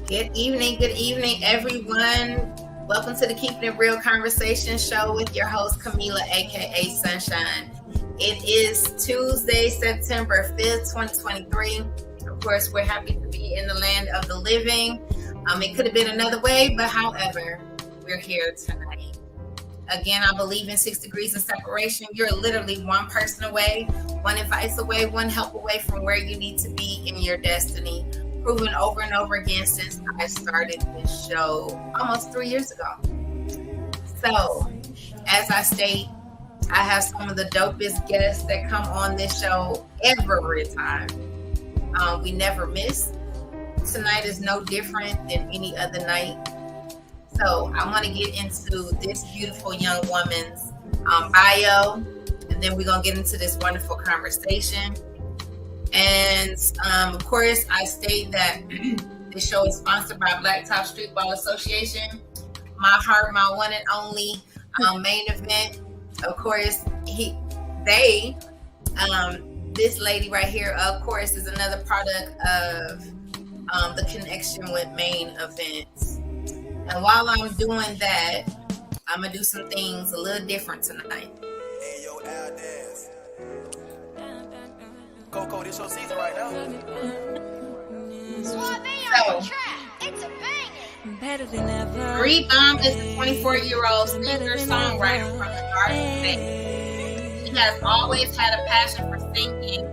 Good evening, everyone. Welcome to the Keeping It Real Conversation Show with your host, Camila, aka Sunshine. It is Tuesday, September 5th, 2023. Of course, we're happy to be in the land of the living. It could have been another way, but however, we're here tonight. Again, I believe in 6 degrees of separation. You're literally one person away, one advice away, one help away from where you need to be in your destiny. Proven over and over again since I started this show almost 3 years ago. So, as I state, I have some of the dopest guests that come on this show every time. We never miss. Tonight is no different than any other night. So I want to get into this beautiful young woman's bio, and then we're going to get into this wonderful conversation. And of course, I state that this show is sponsored by Blacktop Streetball Association. My heart, my one and only main event. Of course, this lady right here, of course, is another product of the connection with main events. And while I'm doing that, I'm going to do some things a little different tonight. Hey, yo, Al Dance. Coco, this your season right now. So, Threebomb is a 24-year-old singer-songwriter from the Garden State. She has always had a passion for singing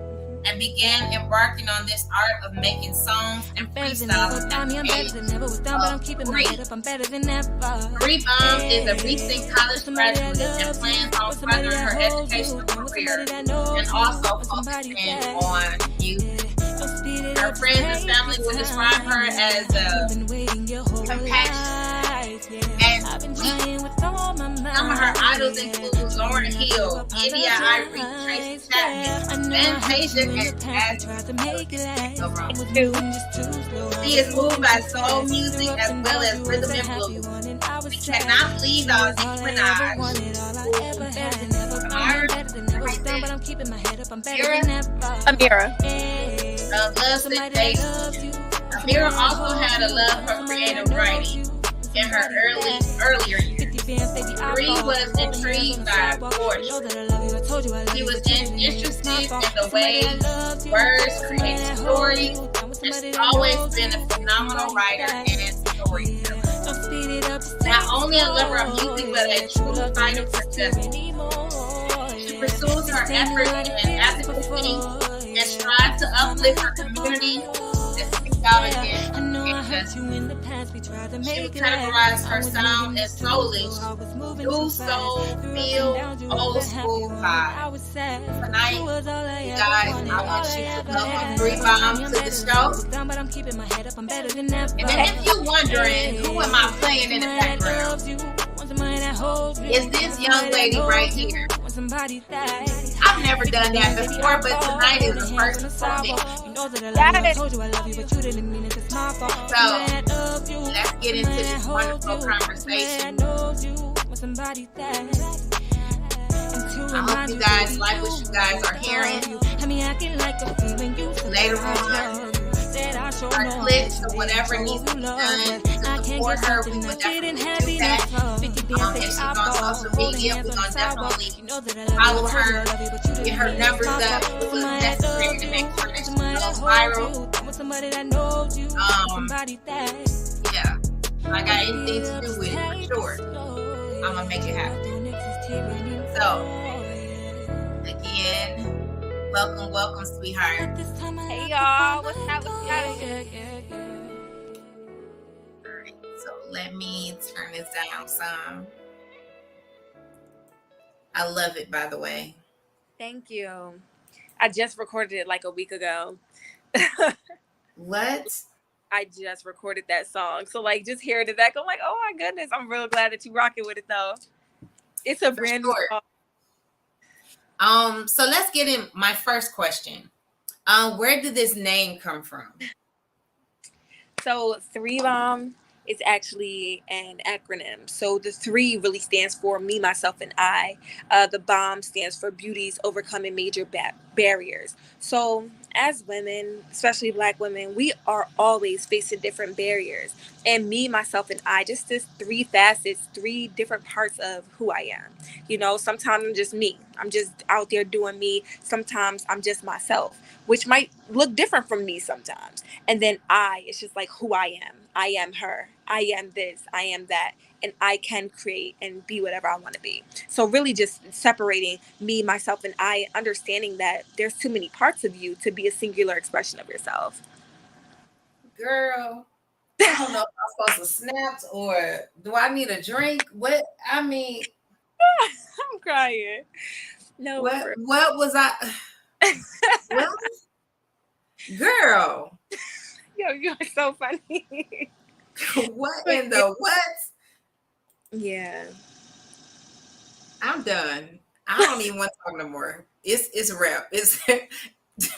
and began embarking on this art of making songs and freestyling at the age of 3. Threebomb is a recent college graduate and plans on furthering her educational career and also focusing on youth. Her friends and family will describe her as compassionate and sweet. Some of her idols include Lauryn Hill, India Irie, Tracy Chapman, Fantasia, and Jazz. She is moved by soul music as well as rhythm and blues. We cannot leave out Nicki Minaj. Amira. Love Sick Day. Amira also had a love for creative writing in her earlier years. Three was intrigued by poetry. He was interested in the way words create stories, and she's always been a phenomenal writer and storyteller. Not only a lover of music, but a true fighter for justice. She pursues her efforts in advocacy and strives to uplift her community and speak out against injustice. She would categorize her sound as soulish, new soul, feel, old school vibe. Tonight, you guys, I want you to welcome Threebomb to the show. And then if you're wondering, who am I playing in the background? Is this young lady right here. I've never done that before, but tonight is the first for me. So, let's get into this wonderful conversation. I hope you guys like what you guys are hearing. Later on, our clips or whatever needs to be done to support her, we will definitely do that. If she's on social media, we're going to definitely follow her, get her numbers up, because that's necessary to make sure that she goes viral. Yeah, if I got anything to do with it, for sure, I'm going to make it happen. So, again, welcome, sweetheart. Hey y'all, what's up? Alright, so let me turn this down some. I love it, by the way. Thank you. I just recorded it like a week ago. What? I just recorded that song. So like just hearing it back, I'm like, oh my goodness, I'm real glad that you rocking with it though. It's a brand new song. So let's get in my first question. Where did this name come from? So Threebomb is actually an acronym. So the 3 really stands for me, myself, and I. The bomb stands for beauties overcoming major barriers. So as women, especially Black women, we are always facing different barriers. And me, myself, and I, just this three facets, three different parts of who I am. You know, sometimes I'm just me. I'm just out there doing me. Sometimes I'm just myself, which might look different from me sometimes. And then it's just like who I am. I am her. I am this. I am that. And I can create and be whatever I want to be. So really just separating me, myself, and I, understanding that there's too many parts of you to be a singular expression of yourself. Girl, I don't know if I'm supposed to snap or do I need a drink? What I mean, I'm crying. No, what was I? Well, girl, yo, you are so funny. what in the what? Yeah. I'm done. I don't even want to talk no more. It's a wrap. It's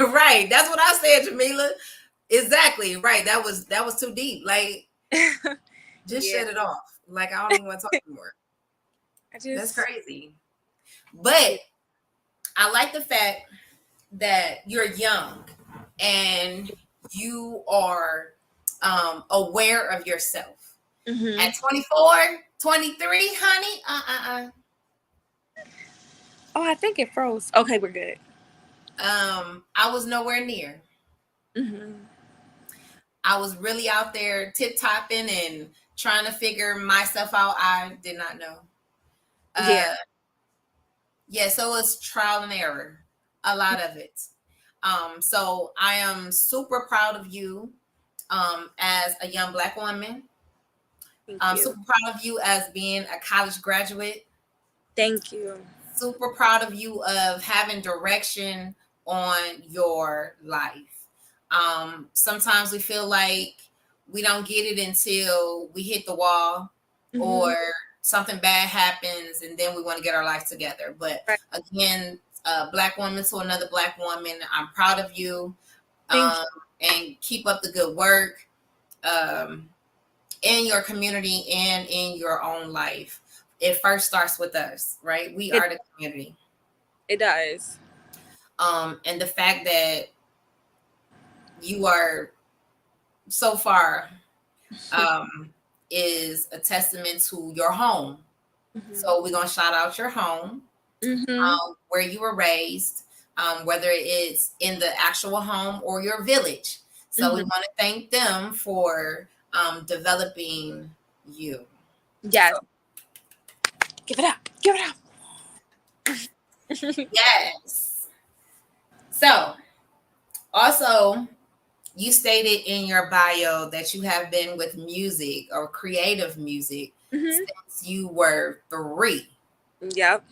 right. That's what I said, Jamila. Exactly right. That was too deep. Like, just shut it off. Like, I don't even want to talk anymore. That's crazy. But I like the fact that you're young and you are aware of yourself. Mm-hmm. At 24, 23, honey, Oh, I think it froze. Okay, we're good. I was nowhere near. Mm-hmm. I was really out there tip-topping and trying to figure myself out. I did not know. Yeah, so it's trial and error, a lot of it. So I am super proud of you as a young Black woman. Thank you. Super proud of you as being a college graduate. Thank you. Super proud of you of having direction on your life. Sometimes we feel like we don't get it until we hit the wall or something bad happens and then we want to get our life together. But again, a Black woman to another Black woman, I'm proud of you. And keep up the good work in your community and in your own life. It first starts with us, right? We are the community. It does. And the fact that you are so far is a testament to your home. So we're gonna shout out your home, where you were raised, whether it's in the actual home or your village. So we want to thank them for developing you. Yes. So, give it up. Give it up. Yes. So also, you stated in your bio that you have been with music or creative music since you were 3. Yep.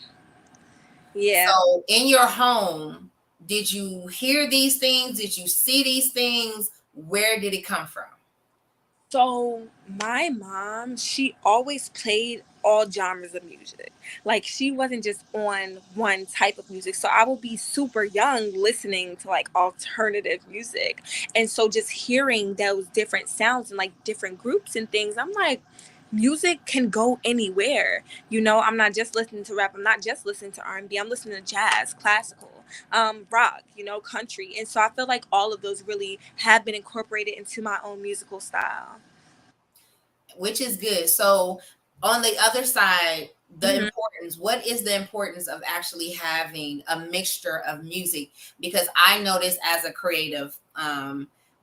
Yeah. So in your home, did you hear these things? Did you see these things? Where did it come from? So my mom, she always played all genres of music. Like she wasn't just on one type of music. So I would be super young listening to like alternative music. And so just hearing those different sounds and like different groups and things, I'm like, music can go anywhere. You know, I'm not just listening to rap. I'm not just listening to R&B. I'm listening to jazz, classical, rock, you know, country. And so I feel like all of those really have been incorporated into my own musical style. Which is good. So on the other side, the importance, what is the importance of actually having a mixture of music? Because I noticed as a creative,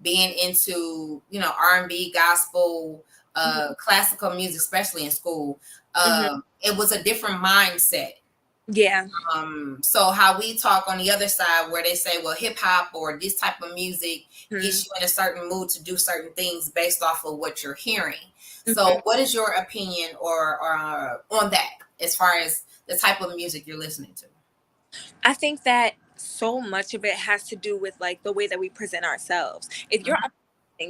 being into, you know, R&B, gospel, classical music, especially in school, it was a different mindset. Yeah. So how we talk on the other side where they say, well, hip hop or this type of music gets you in a certain mood to do certain things based off of what you're hearing. So what is your opinion or on that as far as the type of music you're listening to? I think that so much of it has to do with like the way that we present ourselves. If you're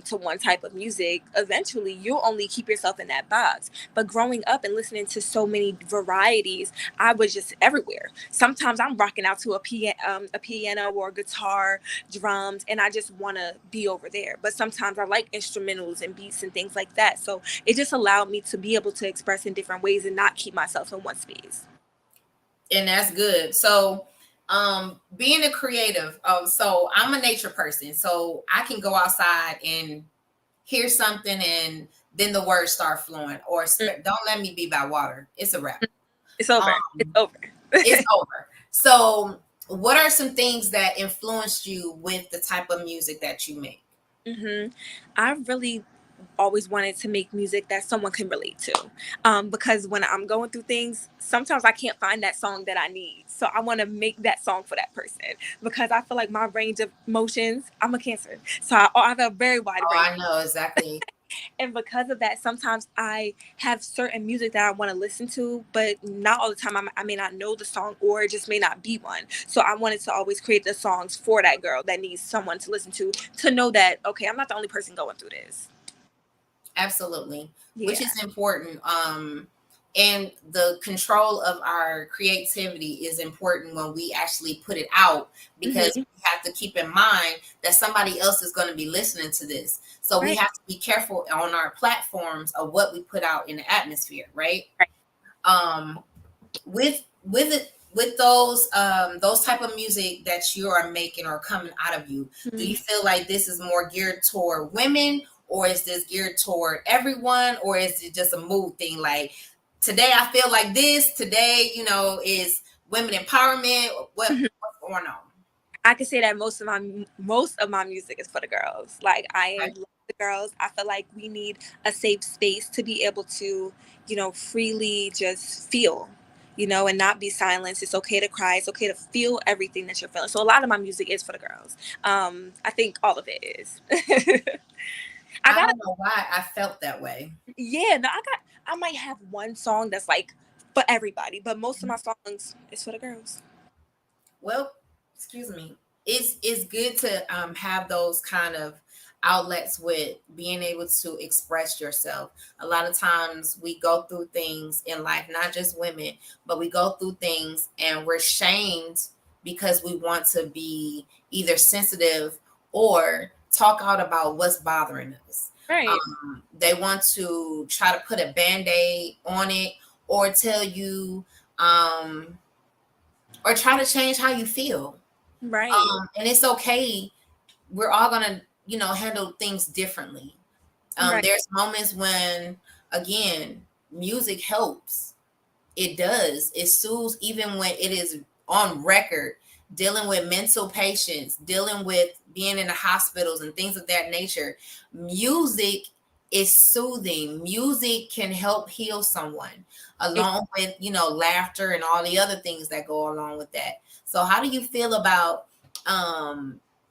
to one type of music, eventually you'll only keep yourself in that box. But growing up and listening to so many varieties, I was just everywhere. Sometimes I'm rocking out to a piano or guitar, drums, and I just want to be over there. But sometimes I like instrumentals and beats and things like that. So it just allowed me to be able to express in different ways and not keep myself in one space. And that's good. So Being a creative, so I'm a nature person, so I can go outside and hear something and then the words start flowing, or don't let me be by water, it's a wrap. It's over. It's um over. it's over. So what are some things that influenced you with the type of music that you make? I really always wanted to make music that someone can relate to, because when I'm going through things, sometimes I can't find that song that I need, so I want to make that song for that person, because I feel like my range of emotions, I'm a Cancer, so I have a very wide Oh, range, I know exactly. and because of that, sometimes I have certain music that I want to listen to, but not all the time. I may not know the song, or it just may not be one. So I wanted to always create the songs for that girl that needs someone to listen to know that, okay, I'm not the only person going through this. Absolutely, which Yeah. is important. And the control of our creativity is important when we actually put it out, because Hmm. we have to keep in mind that somebody else is going to be listening to this. So we Right. have to be careful on our platforms of what we put out in the atmosphere, right? Right. Um, with those type of music that you are making or coming out of you, do Mhm. you feel like this is more geared toward women, or is this geared toward everyone, or is it just a mood thing, like today I feel like this, today, is women empowerment? What's going on? I can say that most of my music is for the girls. Like, I Okay. love the girls. I feel like we need a safe space to be able to, freely just feel, and not be silenced. It's okay to cry. It's okay to feel everything that you're feeling. So a lot of my music is for the girls. I think all of it is. I I got don't know why I felt that way. Yeah, no, I might have one song that's like for everybody, but most of my songs is for the girls. Well, excuse me. It's good to have those kind of outlets with being able to express yourself. A lot of times we go through things in life, not just women, but we go through things and we're shamed because we want to be either sensitive or talk out about what's bothering us. Right. They want to try to put a band-aid on it, or tell you, um, or try to change how you feel. Right. And it's okay. We're all gonna, handle things differently. Right. There's moments when, again, music helps. It does. It soothes, even when it is on record, dealing with mental patients, dealing with being in the hospitals and things of that nature. Music is soothing. Music can help heal someone, Ex- along with, laughter and all the other things that go along with that. So how do you feel about,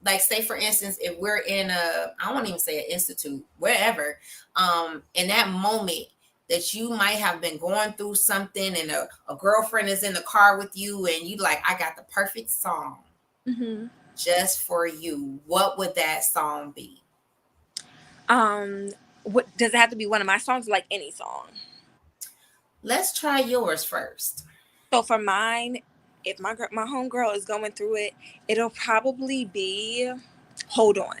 like, say for instance, if we're in I won't even say an institute, wherever, in that moment that you might have been going through something, and a girlfriend is in the car with you, and you like, I got the perfect song Mhm. just for you, what would that song be? Um, what does it have to be one of my songs, or like any song? Let's try yours first. So for mine, if my homegirl is going through it, it'll probably be "Hold On."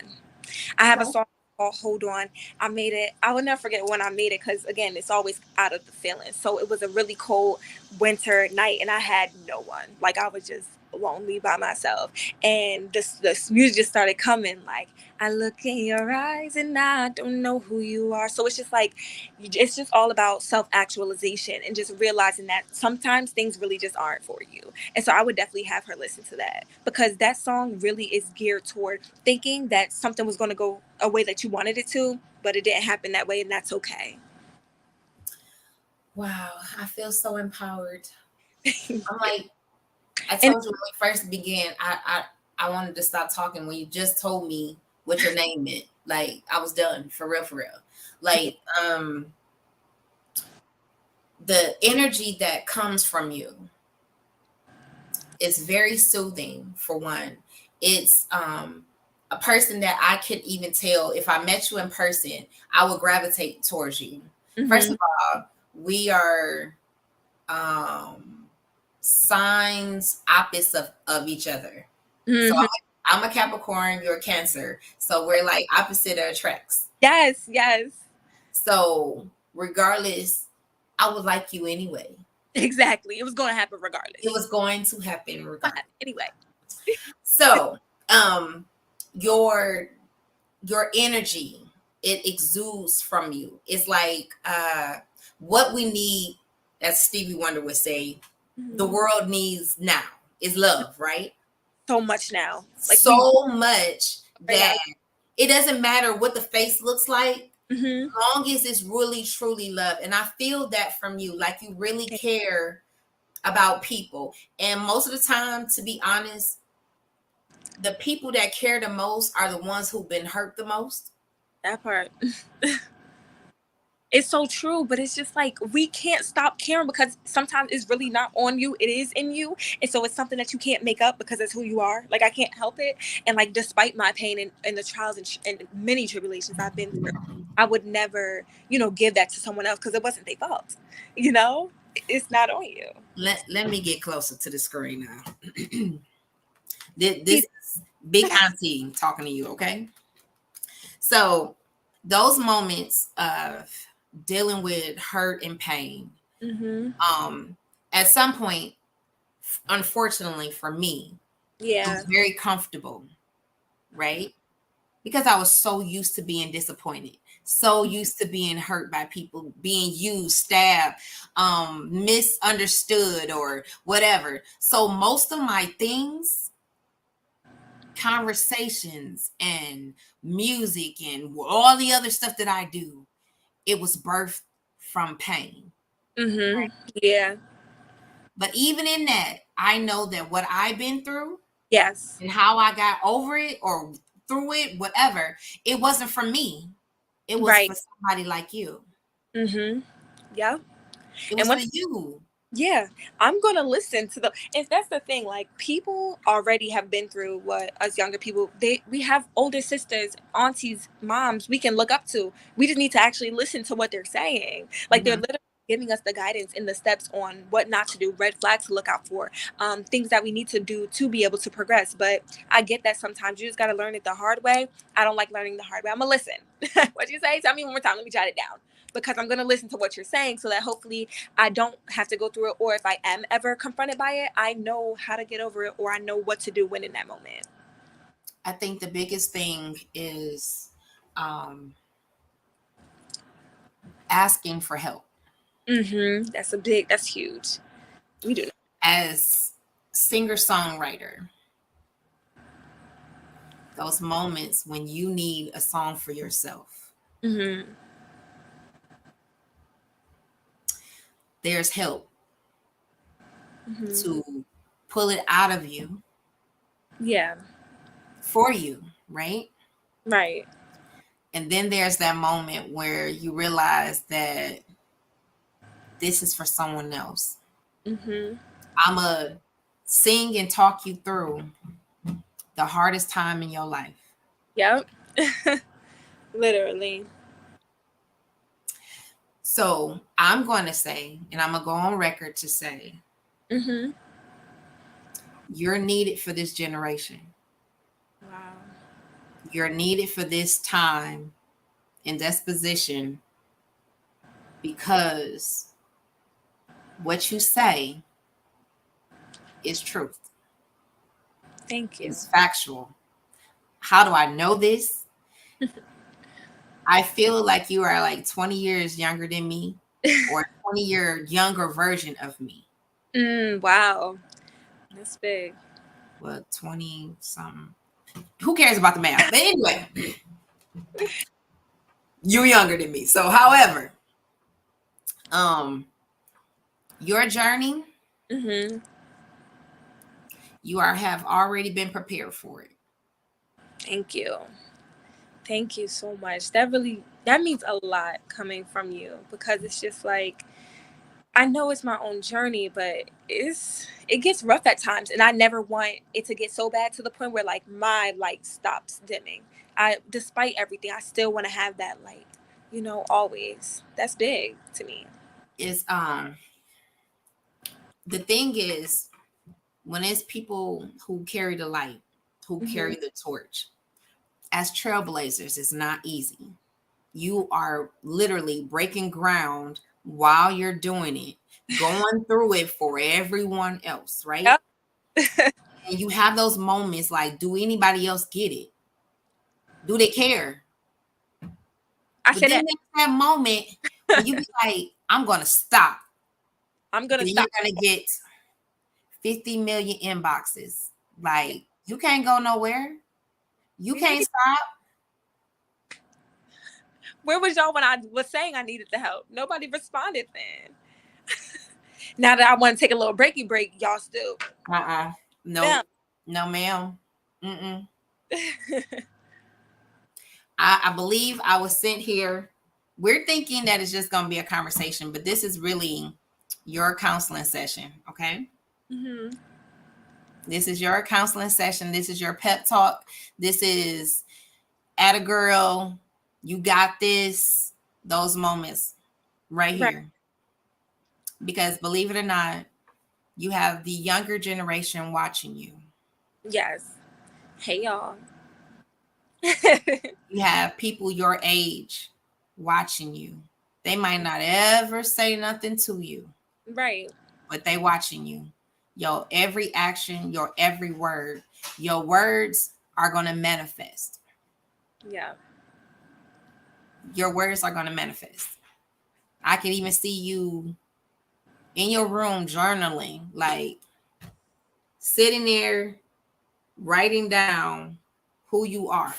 I have a Okay. song called "Hold On." I made it. I will never forget when I made it, because again, it's always out of the feeling. So it was a really cold winter night, and I had no one. Like, I was just lonely by myself, and this music just started coming. Like, I look in your eyes, and I don't know who you are. So it's just like, it's just all about self actualization, and just realizing that sometimes things really just aren't for you. And so I would definitely have her listen to that, because that song really is geared toward thinking that something was going to go a way that you wanted it to, but it didn't happen that way, and that's okay. Wow, I feel so empowered. I'm like, I And told you when we first began, I wanted to stop talking when you just told me what your name meant. Like, I was done, for real, for real. Like, the energy that comes from you is very soothing, for one. It's a person that I could even tell, if I met you in person, I would gravitate towards you. First hmm of all, we are signs opposites of each other. So hmm I'm a Capricorn, you're a Cancer. So we're like opposite attracts. yes, yes. So regardless, I would like you anyway. Exactly. It was going to happen It regardless. was going to happen regardless. Anyway. So, your energy, it exudes from you. It's like what we need, as Stevie Wonder would say, the Mhm. world needs now is love, right? So much now. Like we So much right now. that it doesn't matter what the face looks like, Hmm. long as it's really truly love. And I feel that from you, like you really care about people. And most of the time, to be honest, the people that care the most are the ones who've been hurt the most. That part. It's so true, but it's just like we can't stop caring because sometimes it's really not on you, it is in you. And so it's something that you can't make up because it's who you are. Like I can't help it. And like despite my pain and the trials and many tribulations I've been through, I would never, give that to someone else because it wasn't their fault. You know? It's not on you. Let me get closer to the screen now. This is Big Auntie talking to you, okay? So those moments of dealing with hurt and pain, Mm-hmm. at some point, unfortunately for me, it Yeah. was very comfortable, right? Because I was so used to being disappointed, so used to being hurt by people, being used, stabbed, misunderstood, or whatever. So most of my things, conversations and music and all the other stuff that I do, it was birthed from pain. Mm-hmm. Yeah. But even in that, I know that what I've been through Yes. and how I got over it or through it, whatever, it wasn't for me. It was Right. for somebody like you. Mm-hmm. Yeah. It And was for when you. Yeah, I'm gonna listen to the. And that's the thing. Like people already have been through what us younger people. We have older sisters, aunties, moms we can look up to. We just need to actually listen to what they're saying. Like they're Mhm. literally giving us the guidance and the steps on what not to do, red flags to look out for, things that we need to do to be able to progress. But I get that sometimes you just gotta learn it the hard way. I don't like learning the hard way. I'm gonna listen. What you say? Tell me one more time. Let me jot it down because I'm gonna listen to what you're saying so that hopefully I don't have to go through it, or if I am ever confronted by it, I know how to get over it, or I know what to do when in that moment. I think the biggest thing is um, asking for help. Mm-hmm. That's huge. We do. As singer songwriter, those moments when you need a song for yourself, Mm-hmm. there's help Mm-hmm. to pull it out of you Yeah. for you, right? Right. And then there's that moment where you realize that this is for someone else. Mm-hmm. I'm a sing and talk you through the hardest time in your life. Yep. Literally. So I'm going to say, and I'm going to go on record to say, Mm-hmm. you're needed for this generation. Wow. You're needed for this time in this position because what you say is truth. Thank you. It's factual. How do I know this? I feel like you are like 20 years younger than me or 20-year younger version of me. Wow. That's big. Well, 20 something. Who cares about the math? But anyway, you're younger than me. So, however, um, your journey, Mm-hmm. you are have already been prepared for it. Thank you. Thank you so much. That means a lot coming from you because it's just like I know it's my own journey, but it gets rough at times, and I never want it to get so bad to the point where like my light stops dimming. Despite everything, I still want to have that light, always. That's big to me. Is the thing is when it's people who carry the light, who Hmm. carry the torch, as trailblazers, it's not easy. You are literally breaking ground while you're doing it going through it for everyone else, right? Yep. And you have those moments like, do anybody else get it? Do they care? I But said then that there's that moment when you be like, I'm gonna stop. I'm gonna Then you're stop. gonna get 50 million inboxes. Like, you can't go nowhere. You can't stop. Where was y'all when I was saying I needed the help? Nobody responded then. Now that I want to take a little breaky break, y'all still. No, no, ma'am. Mm-mm. I believe I was sent here. We're thinking that it's just going to be a conversation, but this is really your counseling session. Okay. Mm-hmm. This is your counseling session. This is your pep talk. This is at a girl. You got this. Those moments right Right. here. Because believe it or not, you have the younger generation watching you. Yes. Hey y'all. You have people your age watching you. They might not ever say nothing to you, Right. but they watching you. Your every action, your every word, your words are going to manifest. Yeah. Your words are going to manifest. I can even see you in your room journaling, like sitting there writing down who you are.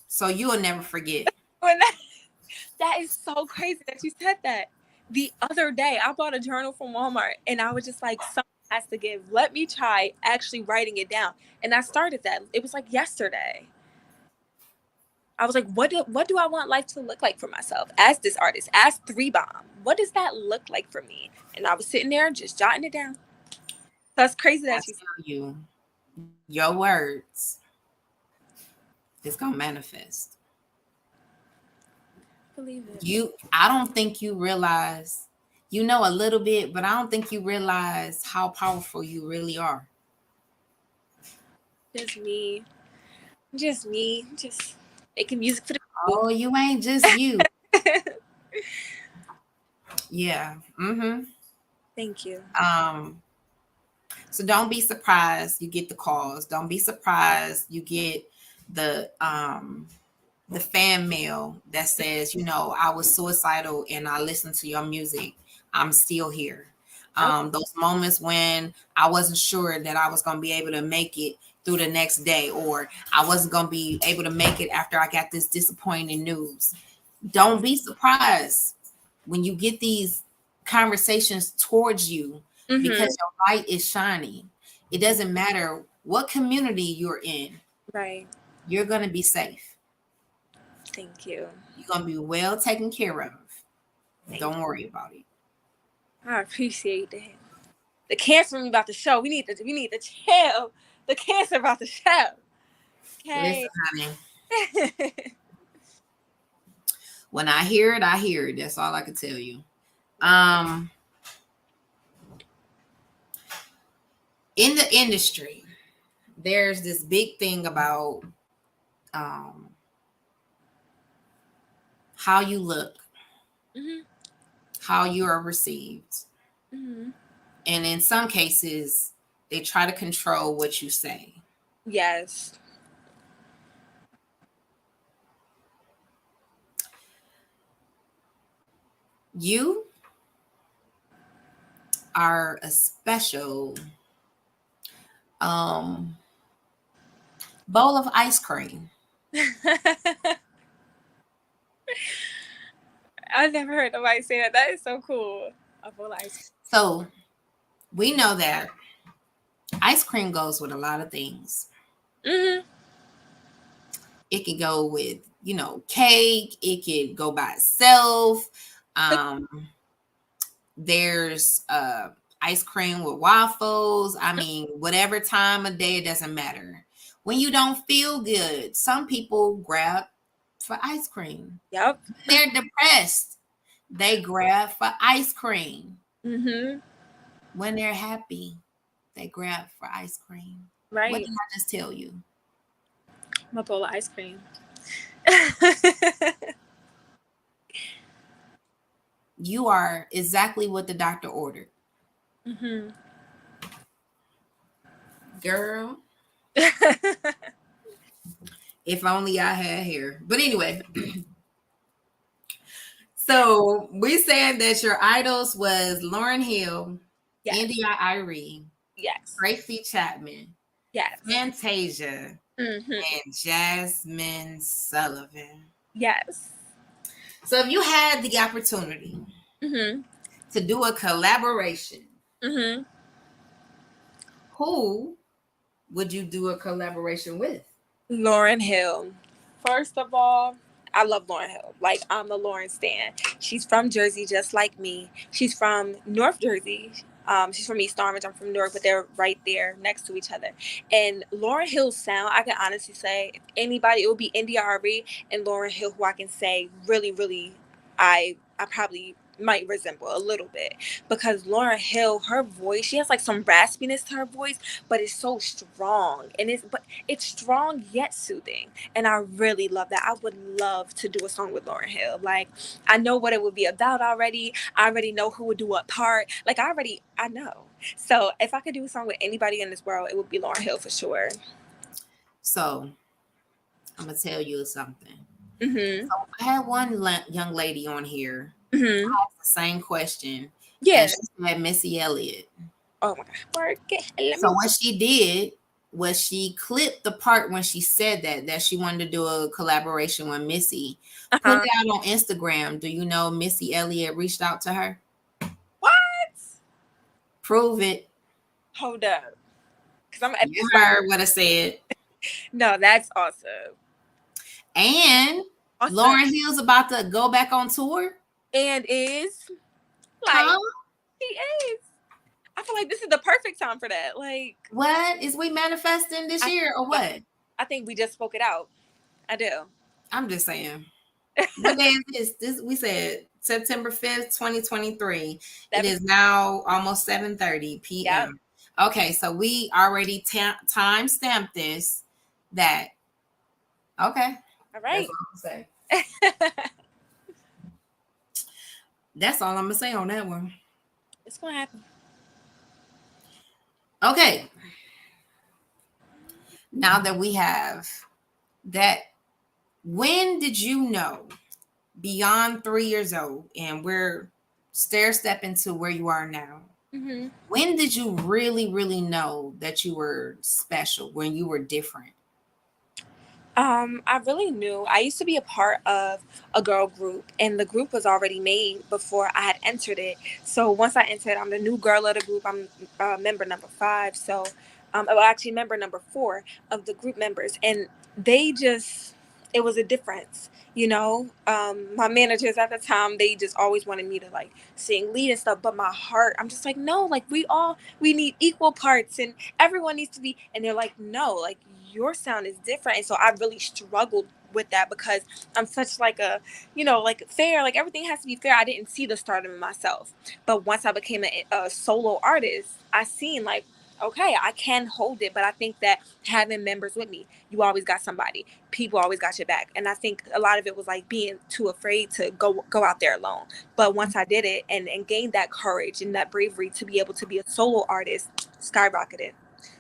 So you'll never forget. When that is so crazy that you said that. The other day, I bought a journal from Walmart, and I was just like, "Someone has to give. Let me try actually writing it down." And I started that. It was like yesterday. I was like, "What do I want life to look like for myself as this artist, as Threebomb? What does that look like for me?" And I was sitting there just jotting it down. That's crazy I that you tell you, your words is going to manifest. believe it. I don't think you realize, you know a little bit, but I don't think you realize how powerful you really are. Just me. Just me. Just making music for the Oh, you ain't just you. Yeah. Mm-hmm. Thank you. Um, so don't be surprised you get the calls. Don't be surprised you get the fan mail that says, I was suicidal and I listened to your music. I'm still here. Yep. Those moments when I wasn't sure that I was going to be able to make it through the next day, or I wasn't going to be able to make it after I got this disappointing news. Don't be surprised when you get these conversations towards you, Mm-hmm. because your light is shining. It doesn't matter what community you're in, Right. you're going to be safe. Thank you. You're going to be well taken care of. Don't worry about it. I appreciate that. The cancer me about to show. We need to chill. The cancer about to show. Listen, Okay. honey, when I hear it, I hear it. That's all I can tell you. In the industry, there's this big thing about how you look, Mm-hmm. how you are received. Mm-hmm. And in some cases, they try to control what you say. Yes. You are a special bowl of ice cream. I've never heard nobody say that. That is so cool. A bowl of ice So we know that ice cream goes with a lot of things. cream. Mm-hmm. It can go with, cake. It could go by itself. There's ice cream with waffles. I mean, whatever time of day, it doesn't matter. When you don't feel good, some people grab for ice cream. Yep. They're depressed. They grab for ice cream. Mm-hmm. When they're happy, they grab for ice cream. What Right. did I just tell you? My bowl of ice cream. you are exactly what the doctor ordered. Mm-hmm. Girl, if only I had hair. But anyway, so we said that your idols was Lauryn Hill, Yes. India Irie, Yes. Tracy Chapman, Yes. Fantasia, Mm-hmm. and Jasmine Sullivan. Yes. So if you had the opportunity Mm-hmm. to do a collaboration, Mm-hmm. who would you do a collaboration with? Lauryn Hill. First of all, I love Lauryn Hill. Like, I'm a Lauryn stan. She's from Jersey, just like me. She's from North Jersey. She's from East Orange. I'm from Newark, but they're right there next to each other. And Lauryn Hill's sound, I can honestly say, if anybody, it would be India Arie and Lauryn Hill, who I can say really, really, I probably might resemble a little bit, because Lauryn Hill, her voice, she has like some raspiness to her voice, but it's so strong, and it's strong yet soothing, and I really love that. I would love to do a song with Lauryn Hill. Like, I know what it would be about already. I already know who would do what part. Like, I know. So if I could do a song with anybody in this world, it would be Lauryn Hill for sure. So I'm gonna tell you something. Mm-hmm. So I had one young lady on here Mm-hmm. asked the same question, Yeah. and she said Missy Elliott. Oh my God. Work it. Let So me. what she did was she clipped the part when she said that she wanted to do a collaboration with Missy, put Uh-huh. it out on Instagram. Do you know Missy Elliott reached out to her? What? Prove it. Hold up. Because I'm at You this. heard what I said. No, that's awesome. And Awesome. Lauryn Hill's about to go back on tour. And is like, Huh? she is. I feel like this is the perfect time for that. Like, What is we manifesting this year or what? I think we just spoke it out. I do. I'm just saying. What day is this? This we said September 5th, 2023. It is now almost 7:30 p.m. Yep. Okay, so we already time stamped this. That okay. All right. That's all I'm gonna say. That's all I'm gonna say on that one. It's gonna happen. Okay. Now that we have that, when did you know beyond 3 years old, and we're stair stepping to where you are now? Mm-hmm. When did you really, really know that you were special, when you were different? I really knew. I used to be a part of a girl group, and the group was already made before I had entered it. So once I entered, I'm the new girl of the group. I'm member number 5. So, well, actually, member number 4 of the group members, and it was a difference. My managers at the time, they just always wanted me to like sing lead and stuff, but my heart, I'm just like, no, like we need equal parts, and everyone needs to be. And they're like, no, like your sound is different. And so I really struggled with that, because I'm such like a, like fair, like everything has to be fair. I didn't see the stardom in myself, but once I became a solo artist, I seen like, okay, I can hold it. But I think that having members with me, you always got somebody. People always got your back. And I think a lot of it was like being too afraid to go out there alone. But once I did it and gained that courage and that bravery to be able to be a solo artist, skyrocketed.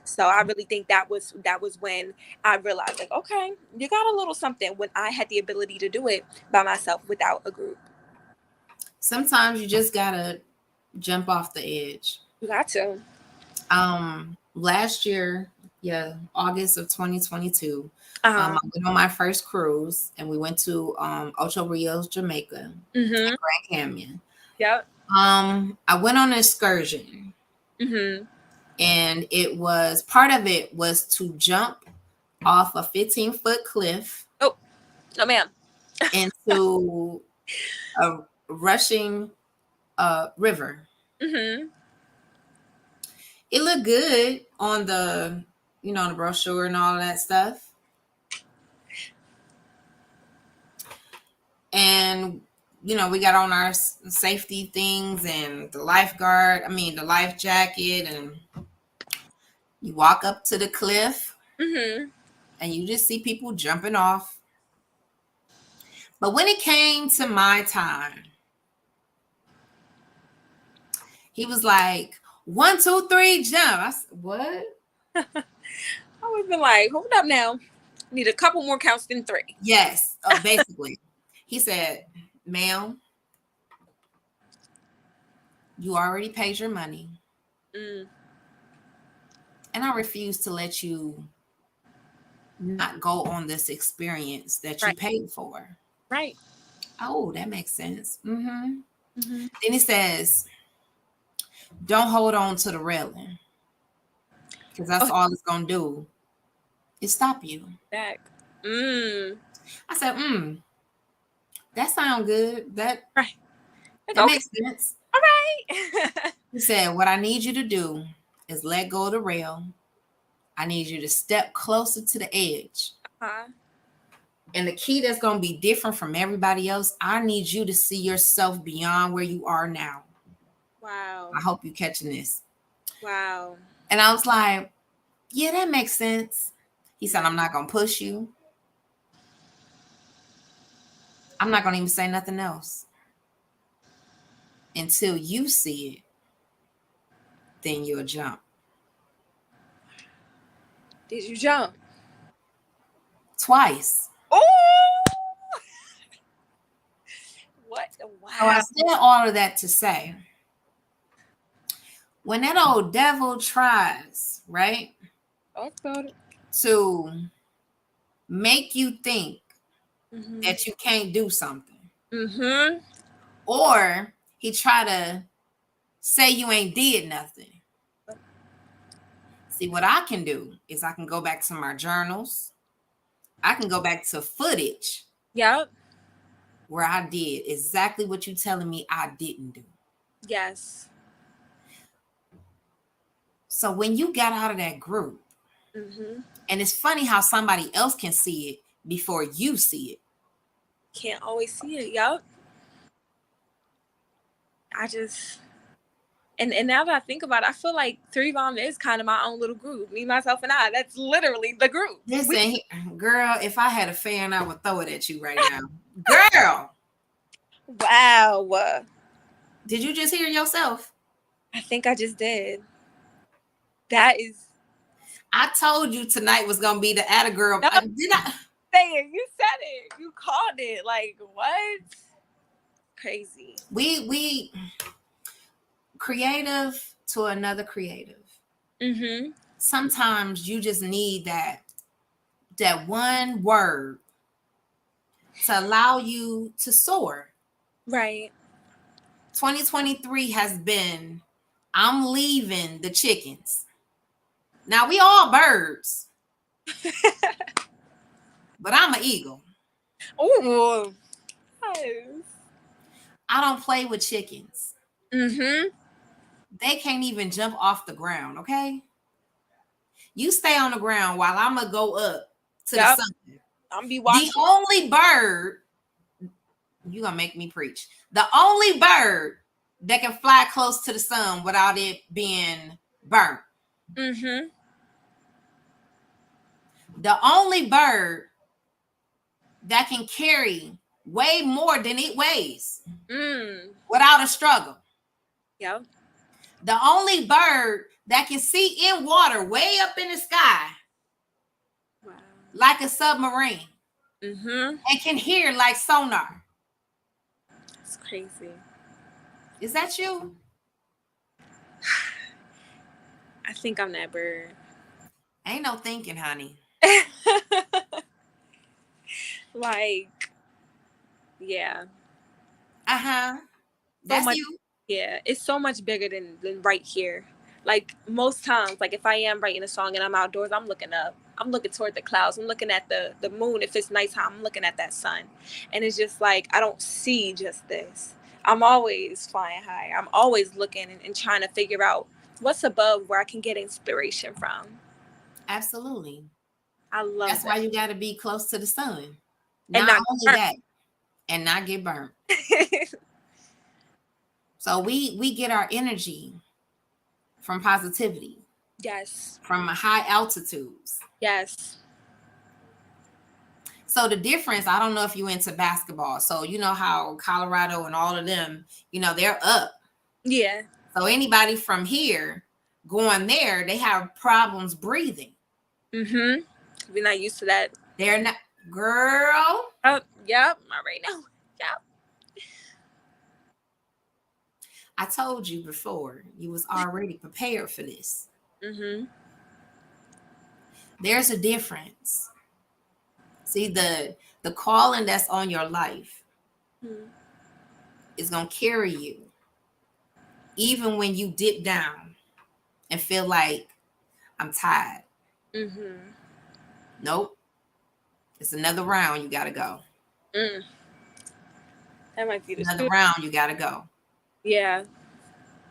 So I really think that was when I realized, like, okay, you got a little something, when I had the ability to do it by myself without a group. Sometimes you just gotta jump off the edge. You got to. Last year, August of 2022, Uh-huh. I went on my first cruise, and we went to Ocho Rios, Jamaica, Mm-hmm. and Grand Canyon. Yep. I went on an excursion, Mm-hmm. and it was part of it was to jump off a 15-foot cliff. Oh, no, ma'am. Into a rushing river. Mm-hmm. It looked good on the, the brochure and all of that stuff. And, we got on our safety things and the life jacket, and you walk up to the cliff, Mm-hmm. and you just see people jumping off. But when it came to my time, He was like, 1, 2, 3, jump. I said, what? I would have been like, hold up now. Need a couple more counts than 3. Yes, basically. He said, ma'am, you already paid your money. And I refuse to let you not go on this experience that you Right. paid for. Right. Oh, that makes sense. Then he says, don't hold on to the railing, because that's all it's going to do is stop you. Back. I said, that sounds good. That Right. that makes sense. All right. He said, what I need you to do is let go of the rail. I need you to step closer to the edge. And the key that's going to be different from everybody else, I need you to see yourself beyond where you are now. Wow. I hope you're catching this. Wow. And I was like, yeah, that makes sense. He said, I'm not going to push you. I'm not going to even say nothing else. Until you see it, then you'll jump. Did you jump? Twice. Oh! What? Wow. So I said all of that to say, when that old devil tries, right, to make you think that you can't do something, or he try to say you ain't did nothing. See, what I can do is I can go back to my journals. I can go back to footage. Yep. Where I did exactly what you telling me I didn't do. Yes. So when you got out of that group, and it's funny how somebody else can see it before you see it. Can't always see it. Yep. I just, and now that I think about it, I feel like Threebomb is kind of my own little group. Me, myself, and I. That's literally the group. Listen, girl, if I had a fan, I would throw it at you right now. Girl. Wow. Did you just hear yourself? I think I just did. That is. I told you tonight was going to be the Atta Girl. No, did I? Say it. You said it. You called it. Like, what? Crazy. We creative to another creative. Sometimes you just need that one word to allow you to soar. Right. 2023 has been, I'm leaving the chickens. Now we all birds, but I'm an eagle. Oh, yes. I don't play with chickens. They can't even jump off the ground, okay? You stay on the ground while I'm going to go up to the sun. I'm be watching. The only bird, you going to make me preach. The only bird that can fly close to the sun without it being burnt. The only bird that can carry way more than it weighs without a struggle. Yep. The only bird that can see in water way up in the sky, like a submarine, and can hear like sonar. It's crazy. Is that you? I think I'm that bird. Ain't no thinking, honey. Like, yeah. That's so much, you. Yeah, it's so much bigger than right here. Like most times, like if I am writing a song and I'm outdoors, I'm looking up. I'm looking toward the clouds. I'm looking at the moon. If it's nighttime, I'm looking at that sun. And it's just like, I don't see just this. I'm always flying high. I'm always looking and trying to figure out what's above where I can get inspiration from. Absolutely. I love That's that. why you got to be close to the sun. And Not only that, and not get burnt. So we get our energy from positivity. Yes. From high altitudes. Yes. So the difference, I don't know if you into basketball. So you know how Colorado and all of them, they're up. Yeah. So anybody from here going there, they have problems breathing. We're not used to that. They're not, girl. Oh, yep, not right now. Yep. I told you before, you was already prepared for this. There's a difference. See, the calling that's on your life is gonna carry you, even when you dip down and feel like I'm tired. Nope. It's another round. You gotta go. That might be the Another round. You gotta go. Yeah.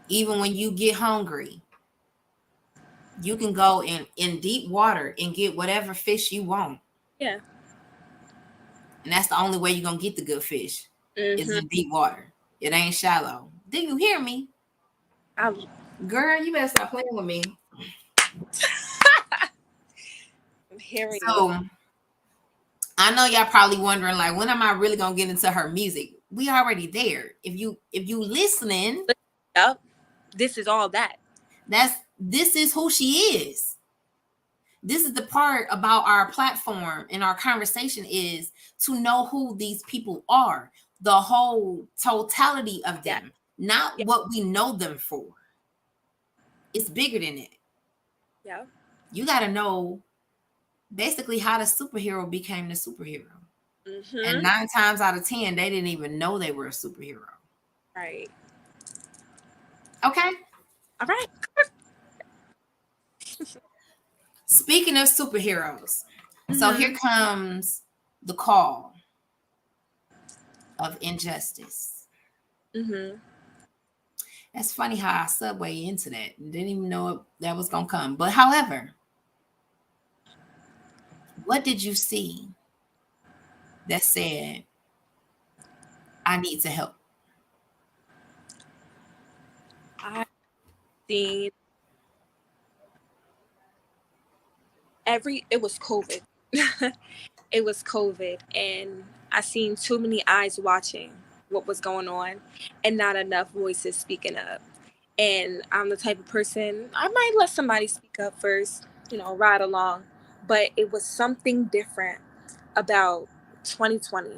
Even when you get hungry, you can go in deep water and get whatever fish you want. Yeah. And that's the only way you're gonna get the good fish is in deep water. It ain't shallow. Do you hear me? Girl, you better stop playing with me. I'm hearing So you. I know y'all probably wondering, like, when am I really gonna get into her music? We already there. If you listening, yep, this is all that. This is who she is. This is the part about our platform and our conversation is to know who these people are, the whole totality of them, not what we know them for. It's bigger than it. Yeah. You got to know basically how the superhero became the superhero. And 9 times out of 10, they didn't even know they were a superhero. Right. Okay. All right. Speaking of superheroes, so here comes the call of injustice. That's funny how I segue into that. Didn't even know that was going to come. But however, what did you see that said, I need to help? I seen it was COVID. It was COVID, and I seen too many eyes watching what was going on and not enough voices speaking up. And I'm the type of person, I might let somebody speak up first, ride along, but it was something different about 2020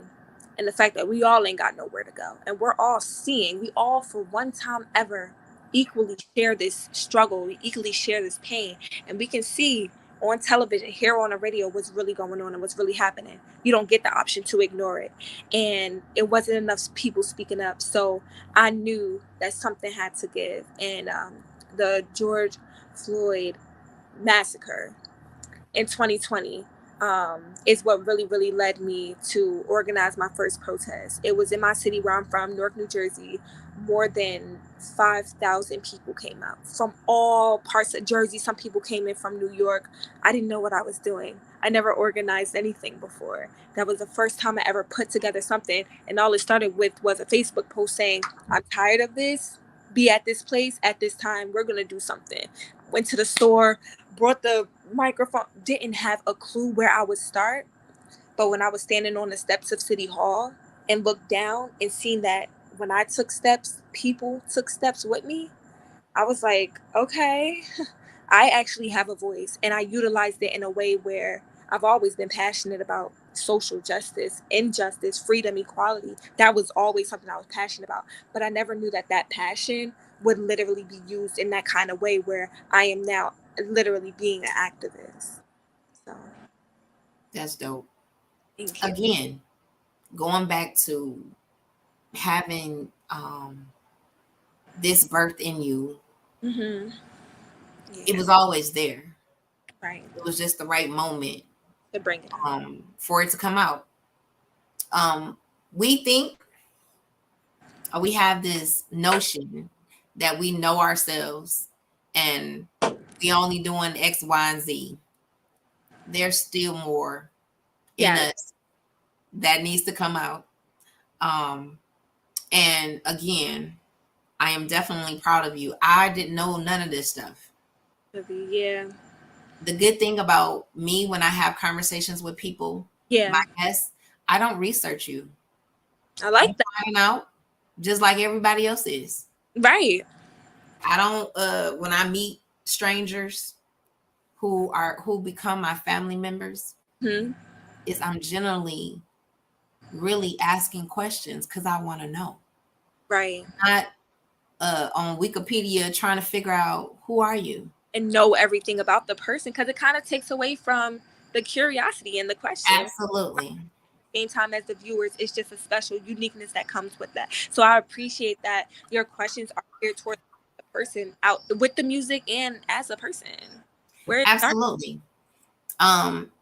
and the fact that we all ain't got nowhere to go, and we all for one time ever equally share this struggle, we equally share this pain, and we can see on television, hear on the radio what's really going on and what's really happening. You don't get the option to ignore it, and it wasn't enough people speaking up. So I knew that something had to give. And the George Floyd massacre in 2020 is what really, really led me to organize my first protest. It was in my city where I'm from, Newark, New Jersey. More than 5,000 people came out from all parts of Jersey. Some people came in from New York. I didn't know what I was doing. I never organized anything before. That was the first time I ever put together something. And all it started with was a Facebook post saying, I'm tired of this. Be at this place at this time. We're going to do something. Went to the store, brought the microphone, didn't have a clue where I would start. But when I was standing on the steps of City Hall and looked down and seen that when I took steps, people took steps with me, I was like, okay, I actually have a voice. And I utilized it in a way where I've always been passionate about social justice, injustice, freedom, equality. That was always something I was passionate about. But I never knew that passion would literally be used in that kind of way where I am now literally being an activist. So that's dope. thank you. Again, going back to having this birth in you, it was always there. Right. It was just the right moment To bring it for it to come out. We think, or we have this notion that we know ourselves and we only doing X, Y, and Z. There's still more in us that needs to come out. And again, I am definitely proud of you. I didn't know none of this stuff. Yeah. The good thing about me when I have conversations with people, my guests, I don't research you. I like that. Finding out just like everybody else is. Right. I don't when I meet strangers who become my family members, Mm-hmm. is I'm generally really asking questions because I want to know. Right. Not on Wikipedia trying to figure out who are you. And know everything about the person, because it kind of takes away from the curiosity and the question. Absolutely. Same time as the viewers, it's just a special uniqueness that comes with that. So I appreciate that your questions are geared towards the person out with the music and as a person. Where it starts. Absolutely.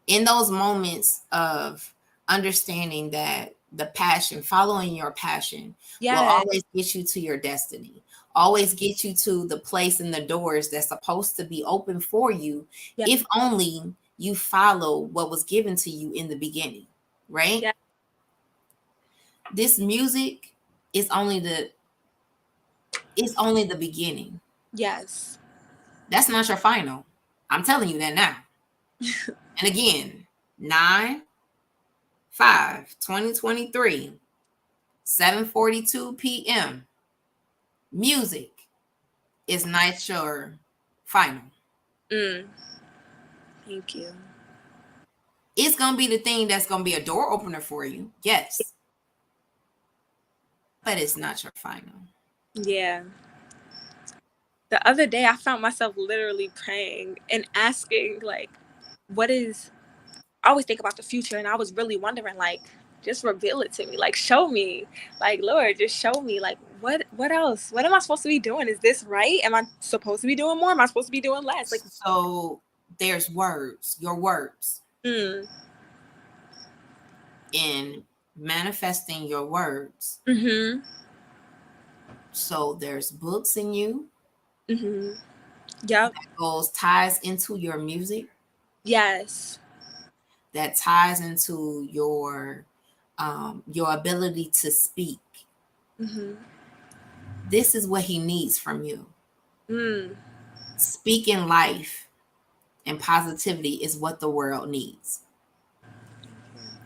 In those moments of understanding that the passion, following your passion, will always get you to your destiny, always get you to the place and the doors that's supposed to be open for you, if only you follow what was given to you in the beginning, right? Yeah. This music is only the beginning. Yes. That's not your final. I'm telling you that now. And again, 9/5/2023, 7:42 p.m. Music is not your final. Thank you. It's gonna be the thing that's gonna be a door opener for you, yes, but it's not your final. Yeah. The other day, I found myself literally praying and asking, like, I always think about the future, and I was really wondering, like, just reveal it to me, like, show me, like, Lord, just show me, like, what else? What am I supposed to be doing? Is this right? Am I supposed to be doing more? Am I supposed to be doing less? Like, so there's words, your words, in manifesting your words. Mm-hmm. So there's books in you. Mm-hmm. Yep. That ties into your music. Yes. That ties into your ability to speak. Mm-hmm. This is what he needs from you. Speaking life and positivity is what the world needs.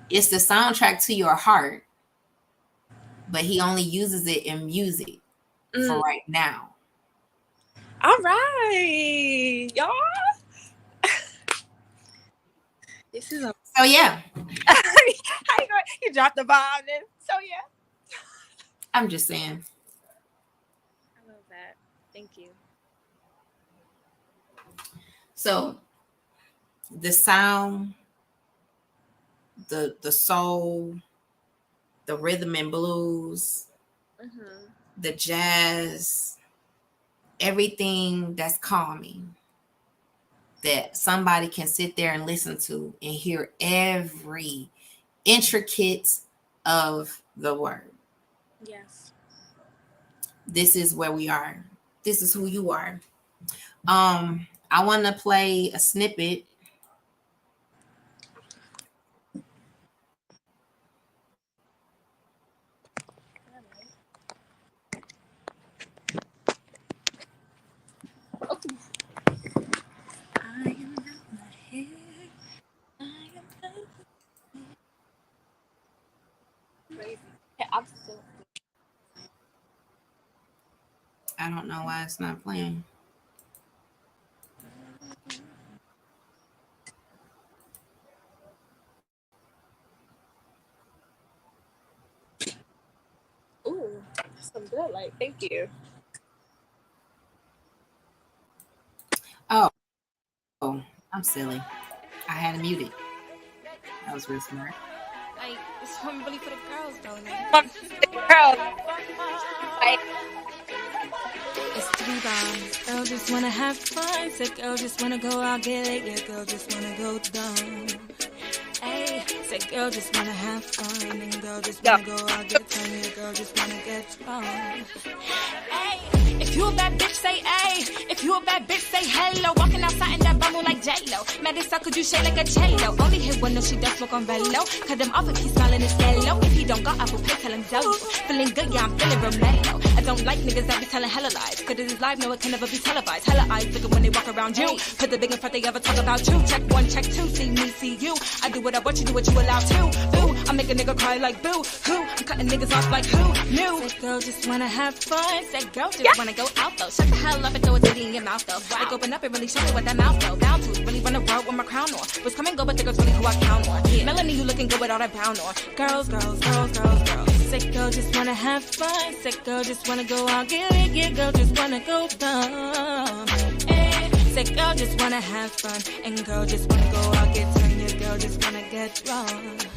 It's the soundtrack to your heart, but he only uses it in music for right now. All right, y'all. This is so yeah. You dropped the bomb then. So yeah. I'm just saying. I love that. Thank you. So the sound, the soul, the rhythm and blues, the jazz, everything that's calming, that somebody can sit there and listen to and hear every intricate of the word. Yes. This is where we are. This is who you are. I want to play a snippet. I don't know why it's not playing. Ooh, that's some good. Like, thank you. Oh, I'm silly. I had it muted. That was real smart. Like, it's one really for the girls, though. Like, it's Threebomb. Girl just wanna have fun. Said girl just wanna go out, get it. Yeah, girl just wanna go dumb. Hey, said girl just wanna have fun. And girl just wanna go out, get done. Yeah, girl just wanna get drunk. Hey, if you a bad bitch, say hey. If you a bad bitch, say hello. Walking outside in that bumble like J-Lo. Mad as could you shake like a J-Lo. Only hit one, no, she does smoke on Velo. Cut him off if he's smiling, it's yellow. If he don't got Apple Pay, tell him Zoe. Feeling good, yeah, I'm feeling Romeo. I don't like niggas that be telling hella lies. Cause it is live, no, it can never be televised. Hella eyes looking when they walk around you. Put the big in front, they ever talk about you. Check one, check two, see me, see you. I do what I want, you do what you allow to. Ooh, I'm make a nigga cry like boo hoo. I'm cutting niggas off like who knew. Said girl just wanna have fun. Said girl just wanna go out though. Shut the hell up and throw a titty in your mouth though. Like open up and really show me what that mouth though. Bound to really run the world with my crown on. Was come and go, but the girls really who I count on. Melanie, you looking good with all that brown on. Girls, girls, girls, girls, girls. Said girl just wanna have fun. Said girl just wanna go out, get it, yeah, girl just wanna go dumb. Said girl just wanna have fun. And girl just wanna go out, get turned, yeah, girl just wanna get drunk.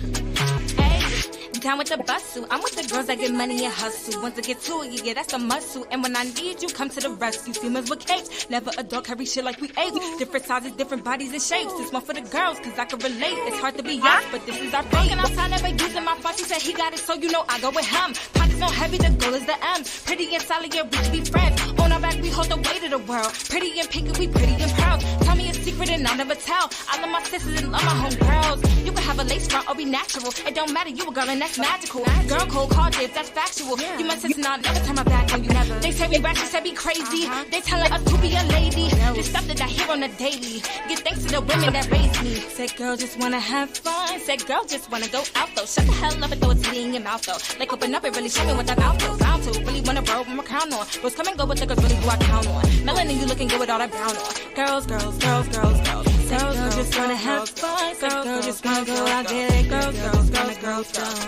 Down with the bustle. I'm with the girls that get money and hustle. Once I get to it, yeah, that's a muscle. And when I need you, come to the rescue. Females with capes, never a dog carry shit like we ate. Different sizes, different bodies and shapes. This one for the girls, cause I can relate. It's hard to be young, but this is our fate. Walking outside, never using my phone. She said he got it, so you know I go with him. Pockets on heavy, the goal is the M. Pretty and solid, yeah, we can be friends. On our back, we hold the weight of the world. Pretty and pinky, we pretty and proud. Tell me a secret and I'll never tell. I love my sisters and love my homegirls. You can have a lace front or be natural. It don't matter, you a girl and that's magical. Girl cold call this, that's factual. You my sister, I'll never turn my back on you, never. They say we ratchet, say we crazy. They telling us to be a lady. This stuff that I hear on the daily. Get thanks to the women that raised me. Said girl just wanna have fun. Said girl just wanna go out though. Shut the hell up and throw a titty in your mouth though. Like open up and really show me what that mouth goes down to. Really wanna roll with my crown on. Was come and go, but the girls really who I count on. Melanie, you looking good with all that brown on. Girls, girls, girls, girls, girls. Girls, girls just wanna have fun. Girls just wanna go out, get it. Girls, girls, girls, girls, girls.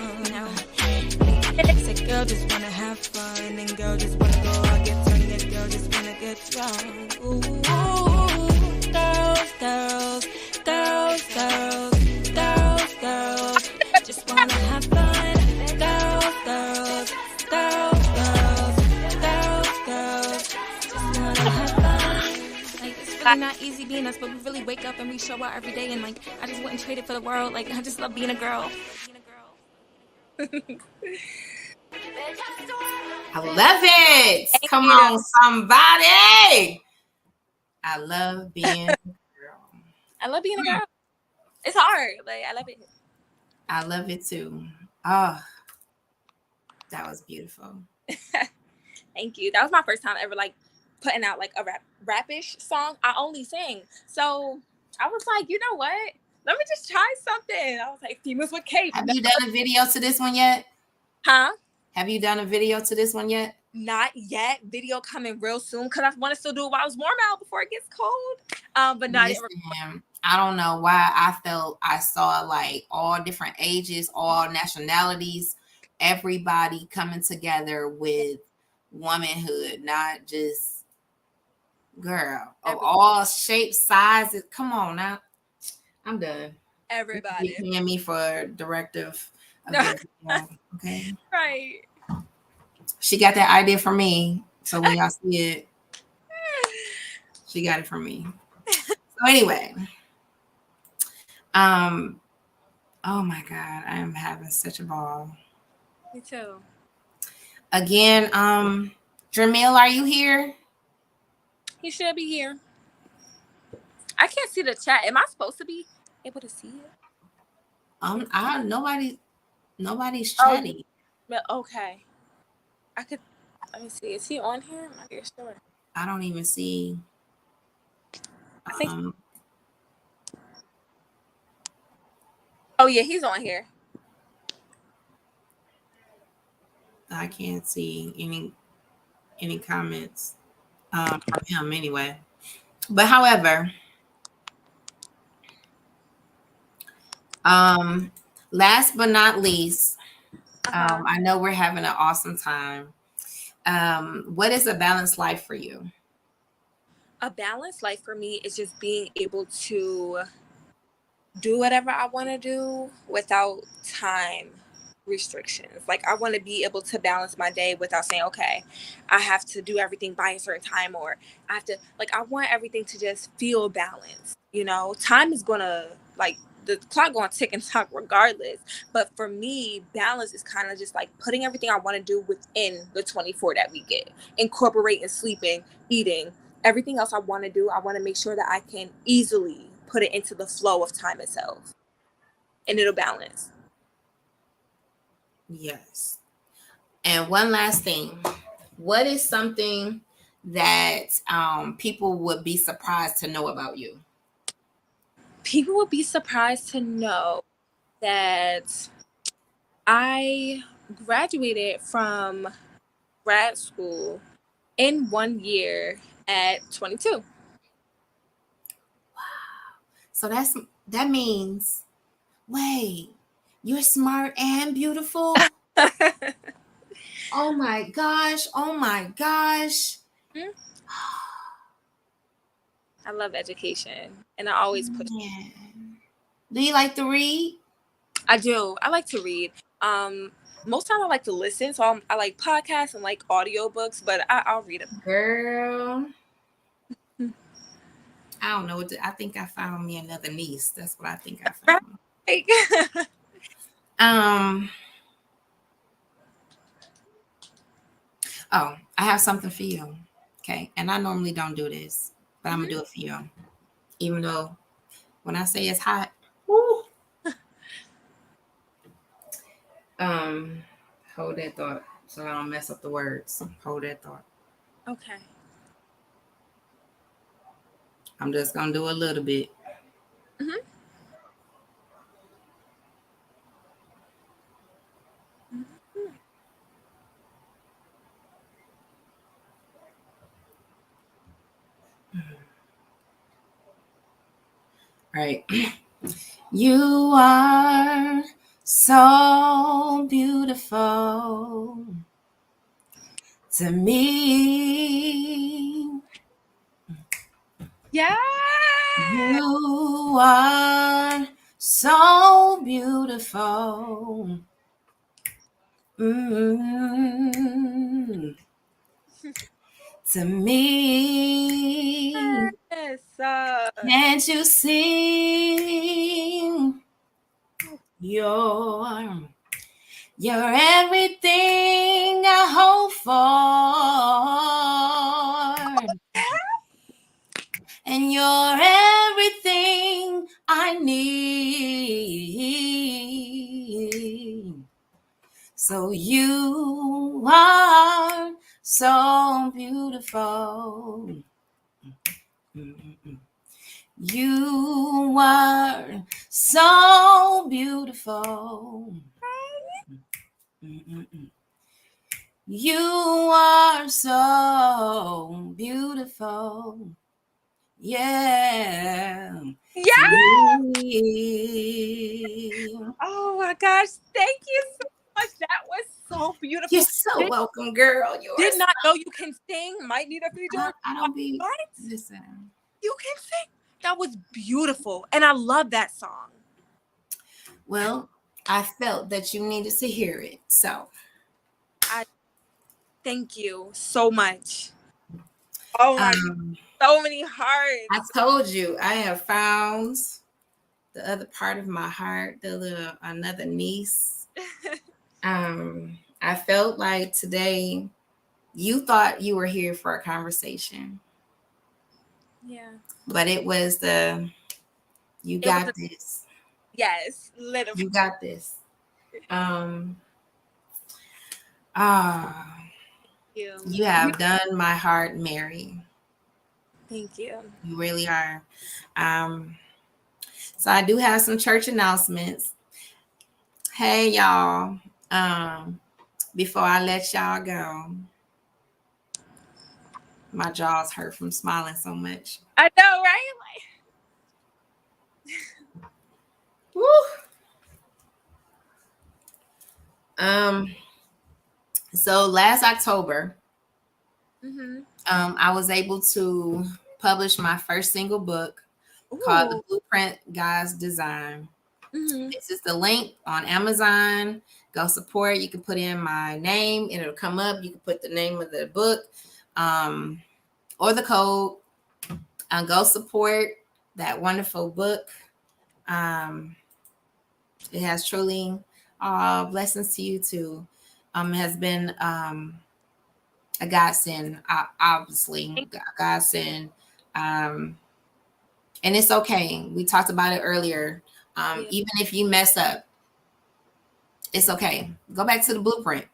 Said girl just wanna have fun. And girl just wanna go out, get turned. And girl just wanna get drunk. Ooh, girls, girls, girls, girls, girls, girls. Just wanna have fun. Girls, girls, girls, girls, girls, girls. Just wanna have fun. Like it's really not easy being us, but we really wake up and we show out every day. And like I just wouldn't trade it for the world. Like I just love being a girl. I love it. Come on, somebody. I love being a girl. I love being a girl. It's hard. Like I love it. I love it too. Oh, that was beautiful. Thank you. That was my first time ever like putting out like a rapish song. I only sing. So I was like, you know what? Let me just try something. I was like, females with cape. Have you done a video to this one yet? Huh? Have you done a video to this one yet? Not yet. Video coming real soon because I want to still do it while it's warm out before it gets cold. But not. Listen, I don't know why I felt I saw like all different ages, all nationalities, everybody coming together with womanhood, not just girl of all shapes, sizes. Come on now. I'm done. Everybody. You paying me for directive. Okay. Right. She got that idea from me. So when y'all see it, she got it from me. So anyway. Oh my God, I am having such a ball. Me too. Again, Jamil, are you here? He should be here. I can't see the chat. Am I supposed to be able to see it? Nobody's chatting. But okay. I could. Let me see. Is he on here? I'm not very sure. I don't even see. I think. Oh yeah, he's on here. I can't see any comments from him anyway. But however, last but not least, I know we're having an awesome time. What is a balanced life for you? A balanced life for me is just being able to do whatever I want to do without time restrictions. Like I want to be able to balance my day without saying, okay, I have to do everything by a certain time, or I have to, like, I want everything to just feel balanced. You know, time is gonna, like, the clock gonna tick and talk regardless. But for me, balance is kind of just like putting everything I want to do within the 24 that we get, incorporating sleeping, eating, everything else I want to do. I want to make sure that I can easily put it into the flow of time itself, and it'll balance. Yes. And one last thing. What is something that people would be surprised to know about you? People would be surprised to know that I graduated from grad school in 1 year at 22. So that means, wait, you're smart and beautiful. Oh my gosh. Oh my gosh. I love education, and I always push. Man. Do you like to read? I do. I like to read. Most time I like to listen, so I like podcasts and like audiobooks, but I'll read them. Girl. I don't know. I think I found me another niece. That's what I think I found. Right? Um. Oh, I have something for you. Okay. And I normally don't do this, but I'm going to do it for you. Even though when I say it's hot, woo. Hold that thought so I don't mess up the words. Hold that thought. Okay. I'm just going to do a little bit. Mm-hmm. All right. You are so beautiful to me. Yeah. You are so beautiful. Mm, to me. Yes. Can't you see? You're You're everything I hope for, and you're everything I need. So you are so beautiful. You are so beautiful. You are so beautiful. Yeah. To Yeah. me. Oh my gosh! Thank you so much. That was so You're beautiful. so welcome, girl. You are Did so, not know you can sing. Might need a feature. I don't be What? listen. You can sing. That was beautiful, and I love that song. Well, I felt that you needed to hear it. So I thank you so much. Oh my, um so many I hearts. told you I have found the other part of my heart, another niece. I felt like today you thought you were here for a conversation, Yeah. but it was you It was got a, this. yes, literally. You got this. Um ah You. you have done my heart merry. Thank you. You really are. Um so I do have some church announcements. Hey y'all. Before I let y'all go, my jaws hurt from smiling so much. I know, right? Woo. Um, so last October, Mm-hmm. I was able to publish my first single book called The Ooh. Blueprint Guys Design. Mm-hmm. This is the link on Amazon. Go support. You can put in my name and it'll come up. You can put the name of the book or the code. Go support that wonderful book. Um, it has truly blessings to you too. It has been a godsend, obviously, a godsend. Um, and it's okay. We talked about it earlier. Yeah. Even if you mess up, it's okay. Go back to the blueprint.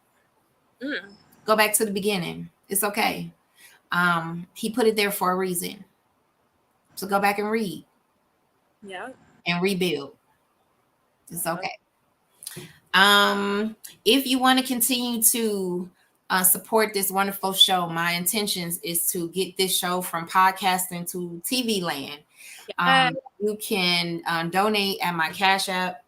Mm. Go back to the beginning. It's okay. He put it there for a reason. So go back and read Yeah. and rebuild. It's Yeah. okay. If you want to continue to support this wonderful show, my intentions is to get this show from podcasting to TV land. Yeah. You can donate at my Cash App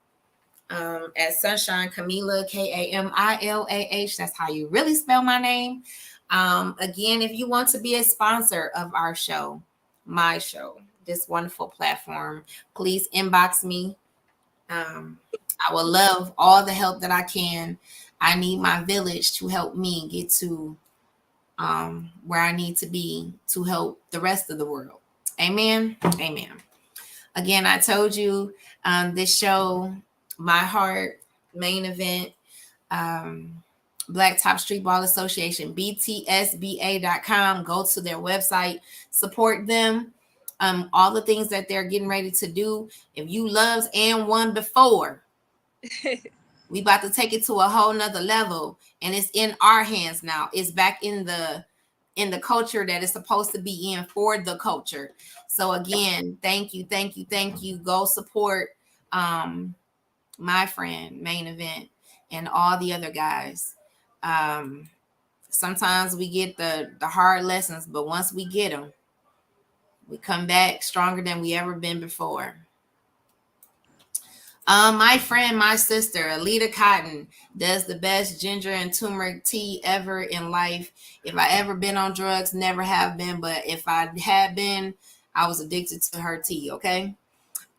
at Sunshine Camila, Kamilah. That's how you really spell my name. Again, if you want to be a sponsor of our show, my show, this wonderful platform, please inbox me. I will love all the help that I can. I need my village to help me get to where I need to be to help the rest of the world. Amen. Amen. Again, I told you this show, my heart, main event, Black Top Street Ball Association, btsba.com. Go to their website, support them. All the things that they're getting ready to do. If you loved and won before, we about to take it to a whole nother level, and it's in our hands now. It's back in the culture that it's supposed to be in for the culture. So again, thank you, thank you, thank you. Go support my friend Main Event and all the other guys. Sometimes we get the hard lessons, but once we get them, we come back stronger than we ever been before. My friend, my sister, Alita Cotton, does the best ginger and turmeric tea ever in life. If I ever been on drugs, never have been, but if I had been, I was addicted to her tea, okay?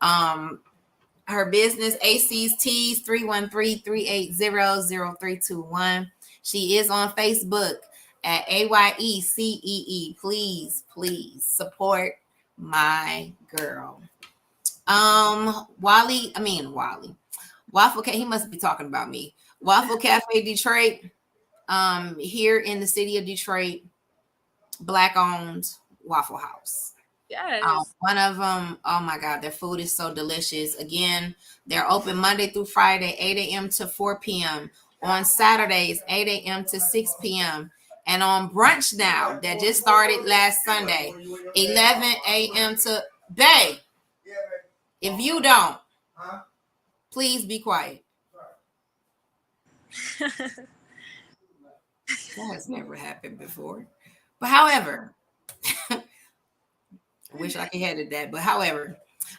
Her business, AC's Teas, 313-380-0321. She is on Facebook at AYECEE. Please, please support my girl. Wally. Waffle Cafe, he must be talking about me. Waffle Cafe Detroit, here in the city of Detroit, Black owned Waffle House. Yes. One of them, oh my God, their food is so delicious. Again, they're open Monday through Friday, 8 a.m. to 4 p.m. On Saturdays, 8 a.m. to 6 p.m. And on brunch now, that just started last Sunday, 11 a.m. to Bay. If you don't, please be quiet. That has never happened before. But however, I wish I could have had that. But however,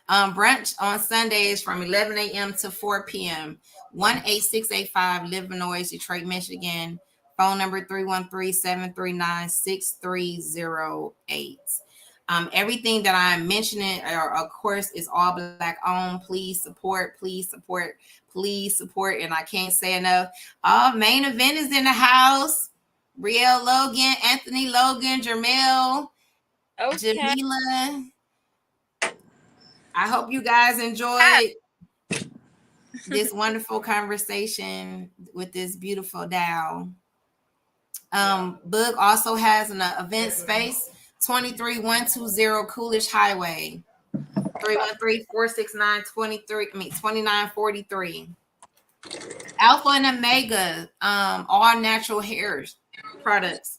brunch on Sundays from 11 a.m. to 4 p.m. 18685 Livernois, Detroit, Michigan. Phone number 313-739-6308. Everything that I'm mentioning, of course, is all Black owned. Please support, please support, please support. And I can't say enough. Main Event is in the house. Brielle Logan, Anthony Logan, Jermel, Okay. Jamila. I hope you guys enjoyed this wonderful conversation with this beautiful Dow. Book also has an event space, 23120 Coolidge Highway, 313-469-2943. Alpha and Omega, all natural hair products.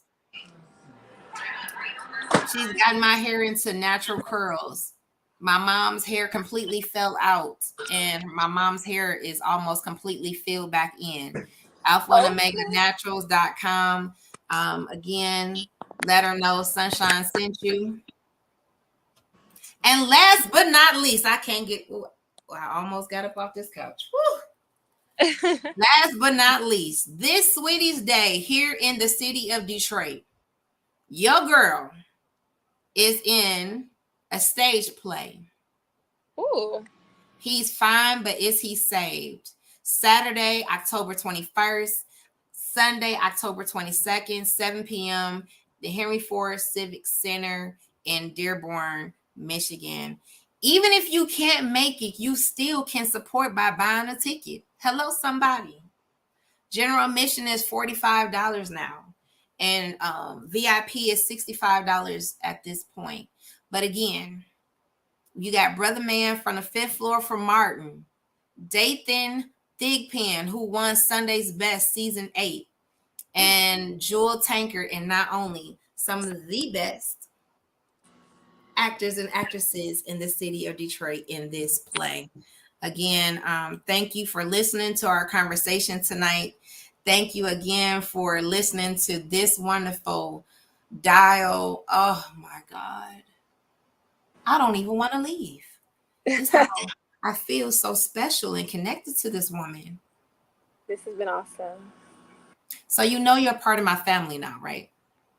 She's gotten my hair into natural curls. My mom's hair completely fell out, and my mom's hair is almost completely filled back in. Alpha and Omega Naturals.com. Again, let her know Sunshine sent you. And last but not least, I can't get. I almost got up off this couch. Last but not least, this Sweeties Day here in the city of Detroit, your girl is in a stage play. Ooh. He's fine, but is he saved? Saturday, October 21st, Sunday, October 22nd, 7 p.m., the Henry Ford Civic Center in Dearborn, Michigan. Even if you can't make it, you still can support by buying a ticket. Hello, somebody. General admission is $45 now. And VIP is $65 at this point. But again, you got Brother Man from the 5th floor from Martin, Dathan Thigpen, who won Sunday's Best Season 8, and Jewel Tankard, and not only some of the best actors and actresses in the city of Detroit in this play. Again, thank you for listening to our conversation tonight. Thank you again for listening to this wonderful dial. Oh my God. I don't even want to leave. This how I feel so special and connected to this woman. This has been awesome. So you know you're part of my family now, right?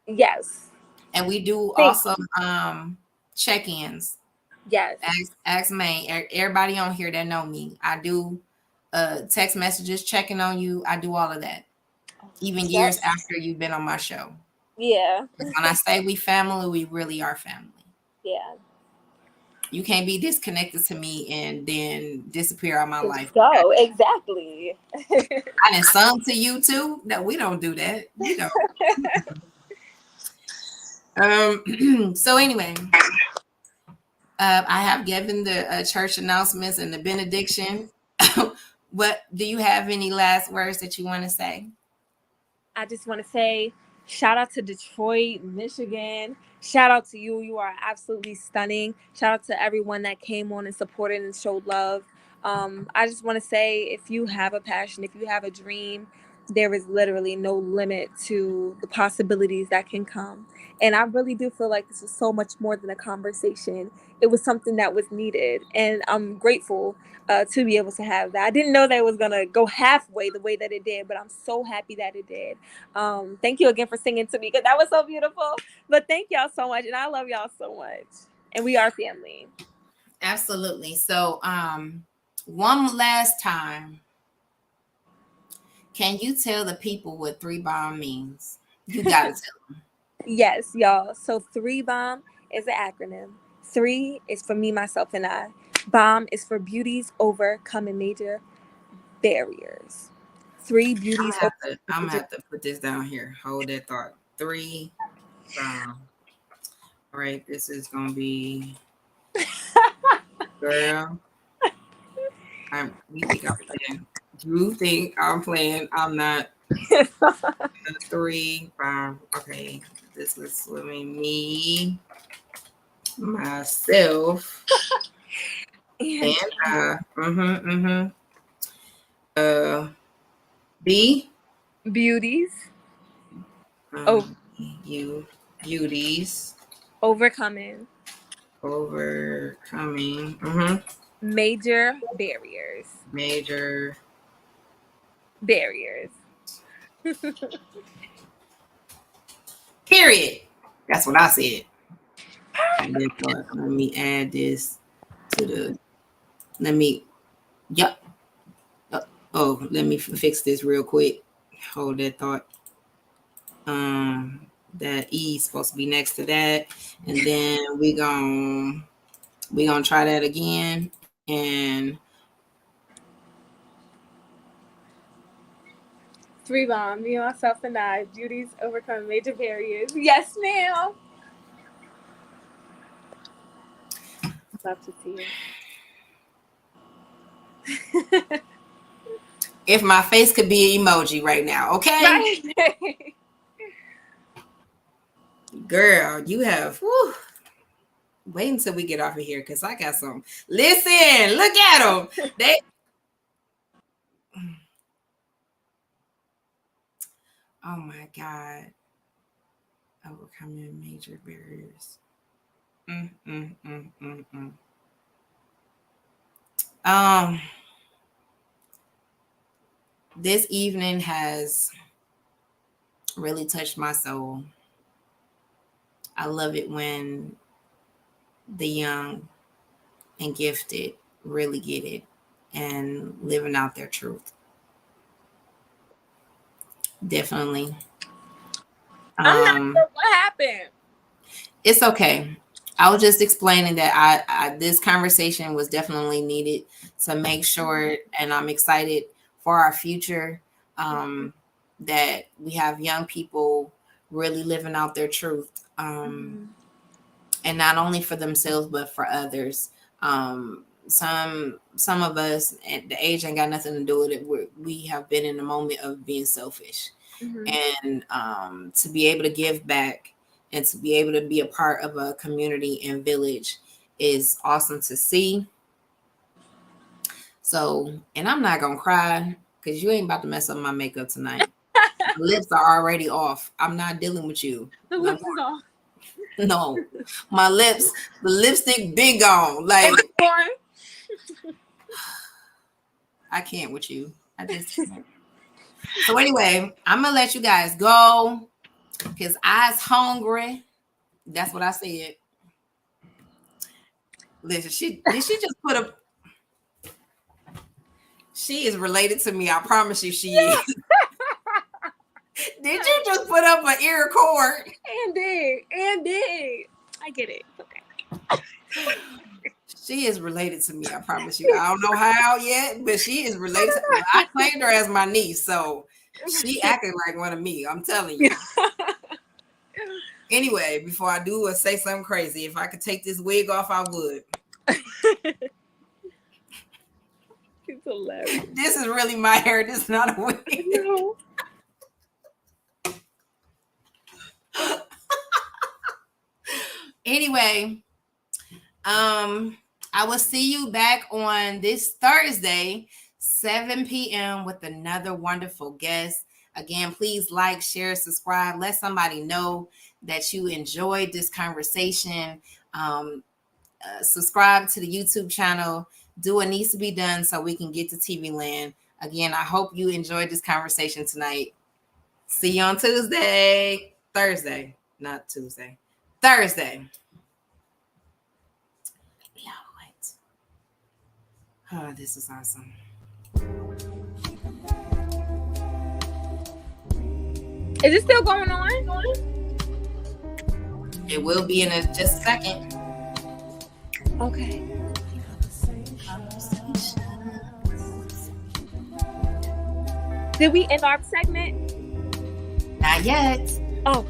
Yes. And we do Thank also you. check-ins. Yes. Ask me. Everybody on here that know me. I do text messages checking on you. I do all of that. Even years Yes. after you've been on my show. Yeah. When I say we family, we really are family. Yeah. You can't be disconnected to me and then disappear out of my life. Go. Exactly. I done sung to you too. No, we don't do that. You know. So anyway, I have given the church announcements and the benediction. What do you have any last words that you want to say? I just want to say shout out to Detroit, Michigan. Shout out to you. You are absolutely stunning. Shout out to everyone that came on and supported and showed love. I just want to say if you have a passion, if you have a dream, there is literally no limit to the possibilities that can come. And I really do feel like this was so much more than a conversation. It was something that was needed. And I'm grateful to be able to have that. I didn't know that it was going to go halfway the way that it did, but I'm so happy that it did. Thank you again for singing to me because that was so beautiful. But thank y'all so much, and I love y'all so much. And we are family. Absolutely. So, one last time, can you tell the people what three bomb means? You gotta tell. Yes, y'all. So Threebomb is an acronym. Three is for me, myself, and I. Bomb is for beauties overcoming major barriers. Three beauties overcoming I'm gonna major. have to put this down here. Hold that thought. Three bomb. All right, this is gonna be girl. You think I'm playing? You think I'm playing? I'm not. Three bomb. Okay, this was swimming me, myself, and And I. Uh, B. beauties oh, You beauties overcoming overcoming major barriers. major. Barriers. Period. That's what I said. And then let me add this to the. Let me. Yep. Oh, let me fix this real quick. Hold that thought. That E is supposed to be next to that, and then we gonna try that again. And Threebomb, me, myself, and I. Beauties overcome major barriers. Yes, ma'am. Love to see it. if my face could be an emoji right now, okay, Right. girl, you have. Whew, wait until we get off of here because I got some. Listen, look at them. They. Oh my God. Overcoming major barriers. Mm, mm, mm, mm, mm. Um, this evening has really touched my soul. I love it when the young and gifted really get it and living out their truth. Definitely. I'm not Um, sure what happened. it's okay. I was just explaining that this conversation was definitely needed to make sure, and I'm excited for our future. That we have young people really living out their truth, and not only for themselves but for others. Some of us at the age ain't got nothing to do with it. We have been in a moment of being selfish, and to be able to give back and to be able to be a part of a community and village is awesome to see. So, and I'm not gonna cry because you ain't about to mess up my makeup tonight. My lips are already off. I'm not dealing with you. The lips is off. No, my lips, the lipstick big on. Like I can't with you. I just can't. So anyway, I'm gonna let you guys go because I's hungry. That's what I said. Listen, she just put a. She is related to me. I promise you, she is. Did you just put up an ear cord? And did. I get it. Okay. She is related to me. I promise you. I don't know how yet, but she is related. I claimed her as my niece, so she acted like one of me. I'm telling you. Anyway, before I do or say something crazy, if I could take this wig off, I would. It's hilarious. This is really my hair. This is not a wig. No. Anyway, I will see you back on this Thursday, 7 p.m. with another wonderful guest. Again, please like, share, subscribe. Let somebody know that you enjoyed this conversation. Subscribe to the YouTube channel. Do what needs to be done so we can get to TV land. Again, I hope you enjoyed this conversation tonight. See you on Thursday, not Tuesday. Thursday. Oh, this is awesome. Is it still going on? It will be in just a second. Okay. Did we end our segment? Not yet. Oh.